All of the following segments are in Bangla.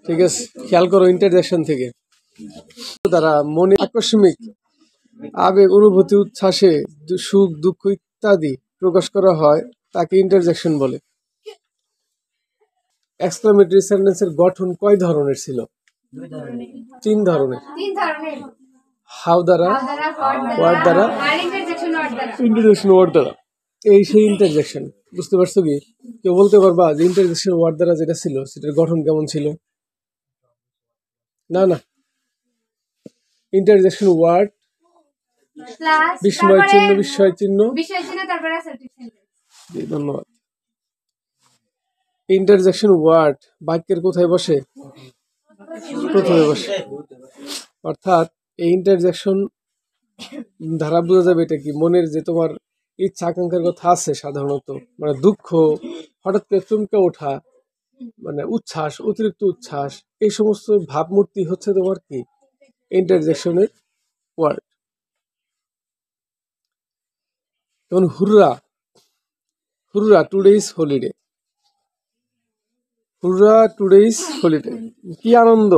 ঠিক আছে, খেয়াল করো ইন্টারজেকশন থেকে দ্বারা মনে আকস্মিক আবেগ, অনুভূতি, উচ্ছ্বাসে সুখ, দুঃখ ইত্যাদি প্রকাশ করা হয় তাকে ইন্টারজেকশন বলে। এক্সক্লেমেটরি সেন্টেন্সের গঠন কয় ধরনের ছিল? 3 ধরনের। হাউ দ্বারা, হোয়াট দ্বারা, ইন্টারজেকশন ওয়ার্ড দ্বারা। এই সেই ইন্টারজেকশন। বুঝতে পারছো কি? কেউ বলতে পারবা যে ইন্টারজেকশন ওয়ার্ড দ্বারা যেটা ছিল সেটার গঠন কেমন ছিল? না না, ইন্টারজেকশন ওয়ার্ড বিস্ময় চিহ্ন, বিস্ময় চিহ্ন, ধন্যবাদ। ইন্টারজেকশন ওয়ার্ড বাক্যের কোথায় বসে? প্রথমে বসে। অর্থাৎ এই ইন্টারজেকশন ধারা বোঝা যাবে এটা কি, মনের যে তোমার ইচ্ছা আকাঙ্ক্ষার কথা আছে সাধারণত, মানে দুঃখ, হঠাৎ করে চমকে ওঠা, মানে উচ্ছ্বাস, অতিরিক্ত উচ্ছ্বাস, এই সমস্ত ভাবমূর্তি হচ্ছে তোমার কি ইন্টারজেকশনের ওয়ার্ড। যেমন হুররা, হুররা today is holiday, হুররা today is holiday, কি আনন্দ,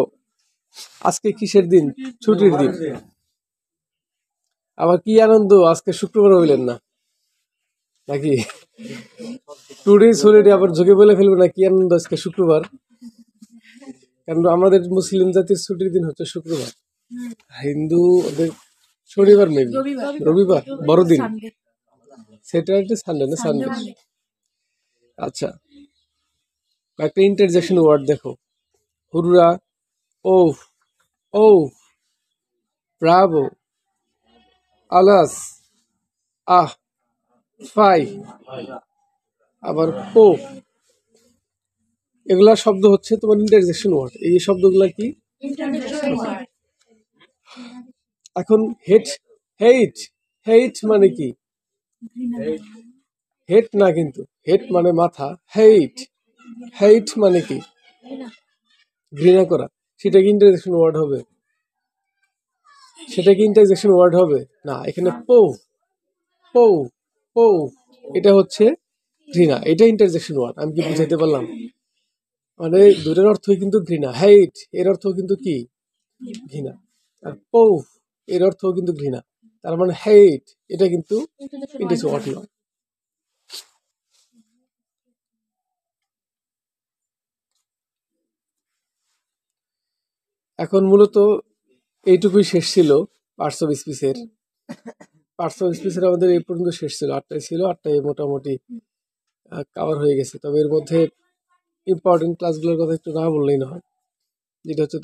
আজকে কিসের দিন? ছুটির দিন। আবার কি আনন্দ, আজকে শুক্রবার হইলেন না নাকি? টুডে ইজ হলিডে আবার ঝুঁকে বলে ফেলবে না কি আনন্দ আজকে শুক্রবার, কারণ আমাদের মুসলিম জাতির ছুটির দিন হচ্ছে শুক্রবার, হিন্দু ওদের শনিবার, মেবি রবিবার, বড়দিন, স্যাটারডে, সানডে না সানডে। আচ্ছা, একটা ইন্টারজেকশন ওয়ার্ড দেখো। হুররা, ও, ও, ব্রাভো, আলাস, আহ, ফাই, আবার পো, এগুলা শব্দ হচ্ছে তোমার ইন্টারজেকশন ওয়ার্ড। এই শব্দগুলা কি? এখন হেট, হেট, হেট মানে কি? হেট না, কিন্তু হেট মানে মাথা, হেট, হেট মানে কি? ঘৃণা করা। সেটা কি ইন্টারজেকশন ওয়ার্ড হবে? সেটা কি ইন্টারজেকশন ওয়ার্ড হবে না। এখানে পো, পো, পো, এটা হচ্ছে ঘৃণা, এটা ইন্টারজেকশন ওয়ার্ড। আমি কি বুঝাইতে পারলাম? মানে দুটোর অর্থই কিন্তু ঘৃণা। হেট এর অর্থ কিন্তু কি? ঘৃণা। আর পো এর অর্থ কিন্তু ঘৃণা। তার মানে হেট এটা কিন্তু ইন্টারজেকশন ওয়ার্ড নয়। এখন মূলত এইটুকুই শেষ ছিল পার্টস অফ স্পিচের। পার্টস অফ স্পিচের আমাদের এই পর্যন্ত শেষ ছিল, 8টায় ছিল, 8টায় মোটামুটি কভার হয়ে গেছে। তবে এর মধ্যে ইম্পর্টেন্ট ক্লাসগুলোর কথা একটু না বললেই নয়, যেটা হচ্ছে